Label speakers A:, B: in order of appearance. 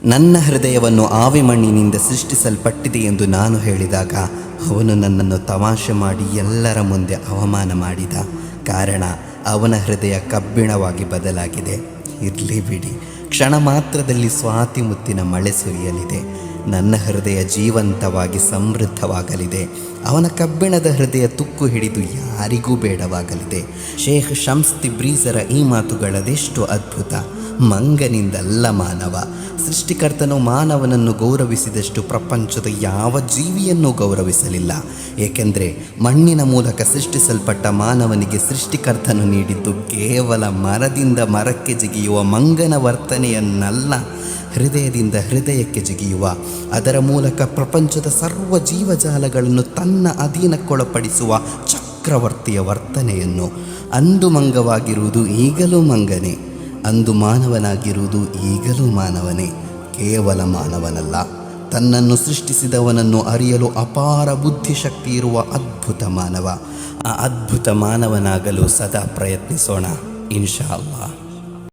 A: ನನ್ನ ಹೃದಯವನ್ನು ಆವಿಮಣ್ಣಿನಿಂದ ಸೃಷ್ಟಿಸಲ್ಪಟ್ಟಿದೆ ಎಂದು ನಾನು ಹೇಳಿದಾಗ ಅವನು ನನ್ನನ್ನು ತಮಾಷೆ ಮಾಡಿ ಎಲ್ಲರ ಮುಂದೆ ಅವಮಾನ ಮಾಡಿದ. ಕಾರಣ ಅವನ ಹೃದಯ ಕಬ್ಬಿಣವಾಗಿ ಬದಲಾಗಿದೆ. ಇರಲಿ ಬಿಡಿ, ಕ್ಷಣ ಮಾತ್ರದಲ್ಲಿ ಸ್ವಾತಿ ಮುತ್ತಿನ ಮಳೆ ಸುರಿಯಲಿದೆ. ನನ್ನ ಹೃದಯ ಜೀವಂತವಾಗಿ ಸಮೃದ್ಧವಾಗಲಿದೆ. ಅವನ ಕಬ್ಬಿಣದ ಹೃದಯ ತುಕ್ಕು ಹಿಡಿದು ಯಾರಿಗೂ ಬೇಡವಾಗಲಿದೆ. ಶೇಖ್ ಶಮ್ಸ್ ತಿಬ್ರೀಜರ ಈ ಮಾತುಗಳದೆಷ್ಟು ಅದ್ಭುತ! ಮಂಗನಿಂದಲ್ಲ ಮಾನವ. ಸೃಷ್ಟಿಕರ್ತನು ಮಾನವನನ್ನು ಗೌರವಿಸಿದಷ್ಟು ಪ್ರಪಂಚದ ಯಾವ ಜೀವಿಯನ್ನೂ ಗೌರವಿಸಲಿಲ್ಲ. ಏಕೆಂದರೆ ಮಣ್ಣಿನ ಮೂಲಕ ಸೃಷ್ಟಿಸಲ್ಪಟ್ಟ ಮಾನವನಿಗೆ ಸೃಷ್ಟಿಕರ್ತನು ನೀಡಿದ್ದು ಕೇವಲ ಮರದಿಂದ ಮರಕ್ಕೆ ಜಿಗಿಯುವ ಮಂಗನ ವರ್ತನೆಯನ್ನಲ್ಲ, ಹೃದಯದಿಂದ ಹೃದಯಕ್ಕೆ ಜಿಗಿಯುವ, ಅದರ ಮೂಲಕ ಪ್ರಪಂಚದ ಸರ್ವ ಜೀವಜಾಲಗಳನ್ನು ತನ್ನ ಅಧೀನಕ್ಕೊಳಪಡಿಸುವ ಚಕ್ರವರ್ತಿಯ ವರ್ತನೆಯನ್ನು. ಅಂದು ಮಂಗವಾಗಿರುವುದು ಈಗಲೂ ಮಂಗನೇ, ಅಂದು ಮಾನವನಾಗಿರುವುದು ಈಗಲೂ ಮಾನವನೇ. ಕೇವಲ ಮಾನವನಲ್ಲ, ತನ್ನನ್ನು ಸೃಷ್ಟಿಸಿದವನನ್ನು ಅರಿಯಲು ಅಪಾರ ಬುದ್ಧಿಶಕ್ತಿ ಇರುವ ಅದ್ಭುತ ಮಾನವ. ಆ ಅದ್ಭುತ ಮಾನವನಾಗಲು ಸದಾ ಪ್ರಯತ್ನಿಸೋಣ, ಇನ್ಶಾ ಅಲ್ಲಾಹ್.